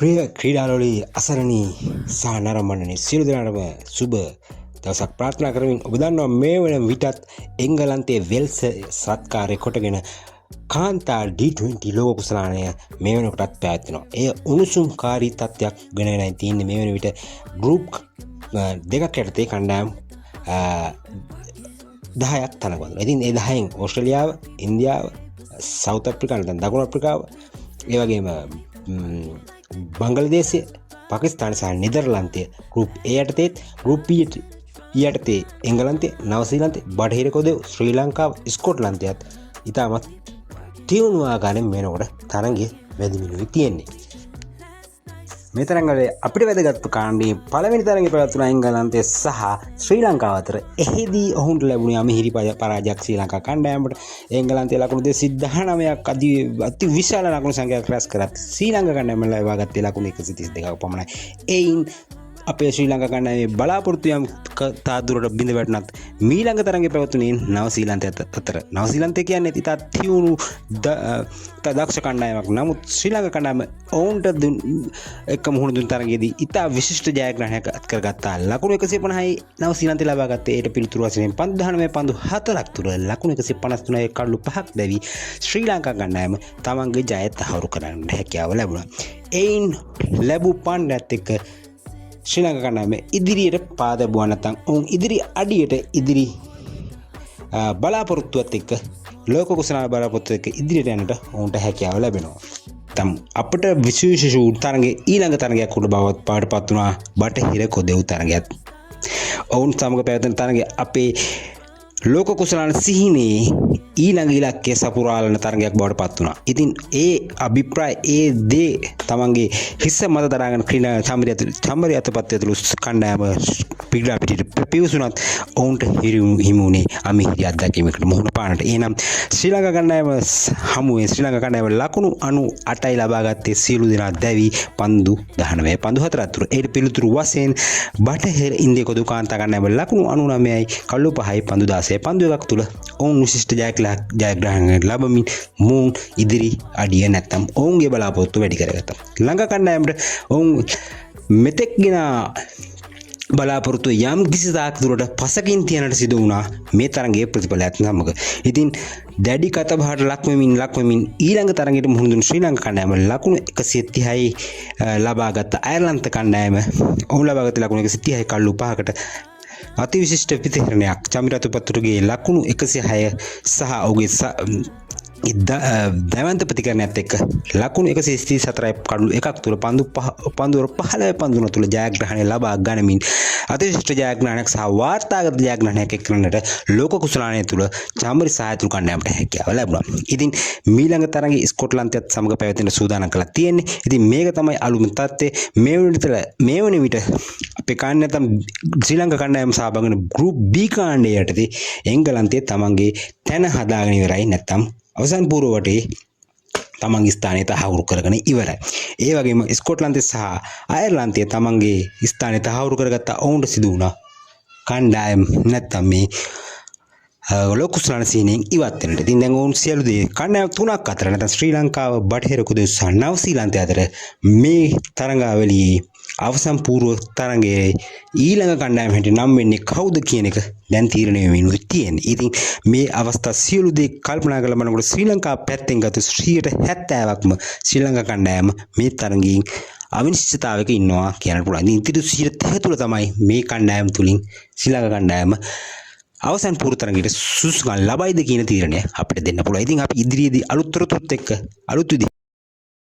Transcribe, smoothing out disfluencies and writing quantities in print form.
ප්‍රිය ක්‍රීඩාලෝලී අසරණී සහ නරඹන්නේ සියලු දෙනාටම සුබ දවසක් ප්‍රාර්ථනා කරමින් ඔබ දන්නවා මේ වන විටත් එංගලන්තයේ වෙල්ස් සත්කාරය කොටගෙන කාන්තා D20 ලෝක කුසලානය මේ වෙනකොටත් පැවැත්වෙනවා. එය උණුසුම්කාරී තත්ත්වයක් ගෙනගෙන තියෙන්නේ මේ වෙන විට ගෲප් දෙකක් යටතේ කණ්ඩායම් 10ක් තනකොළා. ඉතින් ඒ 10න් ඕස්ට්‍රේලියාව, ඉන්දියාව, සවුත් අප්‍රිකාව නැත්නම් දකුණු අප්‍රිකාව, ඒ වගේම බංගලදේශය, පාකිස්තාන සහ නෙදර්ලන්තය ගෲප් A යටතේ, ගෲප් B යටතේ එංගලන්තය, නවසීලන්තය, බටහිර කොරියාව, ශ්‍රී ලංකාව, ස්කොට්ලන්තයත් ඉතාමත් තියුණු ආකාරයෙන් මේනකොට තරඟයේ වැදිමිනුයි තියෙන්නේ. මේ තරඟවල අපිට වැදගත් කාණ්ඩයේ පළවෙනි තරඟය පැවැත්වුණා එංගලන්තය සහ ශ්‍රී ලංකාව අතර. එහිදී ඔවුන්ට ලැබුණේ අමිහිරි පරාජයක් ශ්‍රී ලංකා කණ්ඩායමට. එංගලන්තය ලකුණු 219ක් අති විශාල ලකුණු සංඛ්‍යාවක් රැස් කරත් ශ්‍රී ලංකා කණ්ඩායම ලබාගත්තේ ලකුණු 132ක් පමණයි. එයින් අපේ ශ්‍රී ලංකා කණ්ඩායමේ බලාපොරොත්තු යම් තාදුරට බිඳ වැටුණත් මීළඟ තරඟය පැවතුනේ නවසීලන්තය අතර. නවසීලන්තය කියන්නේ ඉතා තියුණු දක්ෂ කණ්ඩායමක්. නමුත් ශ්‍රී ලංකා කණ්ඩායම ඔවුන්ට එක්ක මුහුණ දුන් තරඟයේදී ඉතා විශිෂ්ට ජයග්‍රහණයක් අත් කරගත්තා. ලකුණු 150යි නවසීලන්තය ලබා ගත්තේ. ඒට පිළිතුරු වශයෙන් පන්දු 19 පන්දු 4ක් තුර ලකුණු 153යි කඩලු 5ක් දැවි ශ්‍රී ලංකා කණ්ඩායම තමන්ගේ ජය තහවුරු කරන්න හැකියාව ලැබුණා. එයින් ලැබූ පණ්ඩත් එක්ක ශ්‍රී ලංකා කණ්ඩායම ඉදිරියට පාදබුවා නැත්නම් ඔවුන් ඉදිරි අඩියට ඉදිරි බලාපොරොත්තුවත් එක්ක ලෝක කුසලාන බලාපොරොත්තු එක්ක ඉදිරියට යන්නට ඔවුන්ට හැකියාව ලැබෙනවා. අපට විශේෂ තරඟයේ ඊළඟ තරඟයක් උඩ බවත් පාඩපත් වුණා බටහිර කොරියාව තරඟයත්. ඔවුන් සමග පැවැත්වෙන තරඟය අපේ ලෝක කුසලාන සිහිනේ ඊළඟ ඉලක්කය සපුරාලන තරඟයක් බවට පත් වුණා. ඉතින් ඒ අභිප්‍රාය ඒ දේ තමන්ගේ හිස මත දරාගෙන ක්‍රීඩා චම්බරිය අතපත් ඇතුළු කණ්ඩායම පිටලා පිටිට පිවිසුණත් ඔවුන්ට හිමුනේ අමිහිරි අත්දැකීමකට මුහුණ පාන්නට. එහෙනම් ශ්‍රී ලංකා කණ්ඩායම හමුවේ ශ්‍රී ලංකා කණ්ඩායම ලකුණු 98යි ලබා ගත්තේ සියලු දෙනා දැවි පන්දු 19 පන්දු 4 අතුර. ඒට පිළිතුරු වශයෙන් බටහිර ඉන්දිය කොදු කාන්තා කණ්ඩායම ලකුණු 99යි කළු 5යි පන්දු 16 පන්දු 1ක් තුල ඔවුන් විශිෂ්ට ජයග්‍රහණයක් ලැබමින් මුන් ඉදිරි අඩිය නැත්තම් ඔවුන්ගේ බලාපොරොත්තු වැඩි කරගත්තා. ලංකා කණ්ඩායමට ඔවුන් මෙතෙක් ගෙන බලාපොරොත්තු යම් කිසි තාක් දුරට පසකින් තියනට සිදු වුණා මේ තරඟයේ ප්‍රතිඵලයක් සමග. ඉතින් දැඩි කතාබහට ලක් වෙමින් ඊළඟ තරඟයට මුහුණ දුන් ශ්‍රී ලංකා කණ්ඩායම ලකුණු 130යි ලබාගත් අයර්ලන්ත කණ්ඩායම ඔවුන් ලබාගත් ලකුණු 130යි කළු 5කට අතිවිශිෂ්ට පිතිහරණයක් චමිරතු පතුරුගේ ලකුණු 106 සහ ඔහුගේ දැවන්ත ප්‍රතිකරණයත් එක්ක ලකුණු 134යි කඩලු 1ක් තුල පන්දු 15 පන්දුන තුල ජයග්‍රහණය ලබා ගනිමින් අතිවිශිෂ්ට ජයග්‍රහණයක් සහ වාර්තාගත ජයග්‍රහණයක් එක්කරන්නට ලෝක කුසලානය තුල චම්බරි සහායතුරු කණ්ඩායමට හැකියාව ලැබුණා. ඉතින් මීළඟ තරඟයේ ස්කොට්ලන්තයත් සමග පැවැත්වෙන සූදානම් කරලා තියෙන්නේ. ඉතින් මේක තමයි අලුම තත්ත්වය. මේ වන විට අපේ කණ්ඩායම ශ්‍රී ලංකා කණ්ඩායම සහභාගී වන ගෲප් B කාණ්ඩය යටතේ එංගලන්තය තමන්ගේ තැන හදාගෙන ඉවරයි. නැත්නම් අවසන් පූර්ව වටේ තමන්ගේ ස්ථානය තහවුරු කරගෙන ඉවරයි. ඒ වගේම ස්කොට්ලන්තය සහ අයර්ලන්තය තමන්ගේ ස්ථානය තහවුරු කරගත්තා. ඔවුන්ට සිදු වුණා කණ්ඩායම් නැත්තම් මේ ලෝක කුසලාන සීනෙන් ඉවත් වෙනට. ඉතින් දැන් ඔවුන් සියලු දේ කණ්ඩායම් තුනක් අතර නැත්නම් ශ්‍රී ලංකාව, බටහිර කොරියාව සහ නවසීලන්තය අතර මේ තරඟාවලියේ අවසන් පූර්ව තරඟයේ ඊළඟ කණ්ඩායම හැටියට නම් වෙන්නේ කවුද කියන එක දැන් තීරණය වෙමිනුයි තියෙන්නේ. ඉතින් මේ අවස්ථා සියලු දේ කල්පනා කරලා බලනකොට ශ්‍රී ලංකාව පැත්තෙන් ගත්ත 70%ක්ම ශ්‍රී ලංකා කණ්ඩායම මේ තරඟයෙන් අවිනිශ්චිතතාවයක ඉන්නවා කියන්න පුළුවන්. ඉතින් ඉතිරි 30% තුල තමයි මේ කණ්ඩායම තුලින් ශ්‍රී ලංකා කණ්ඩායම අවසන් පූර්ව තරඟයට සුසුකම් ලබයිද කියන තීරණය අපිට දෙන්න පුළුවන්. ඉතින් අපි ඉදිරියේදී අලුත් තොරතුරුත් එක්ක අලුත්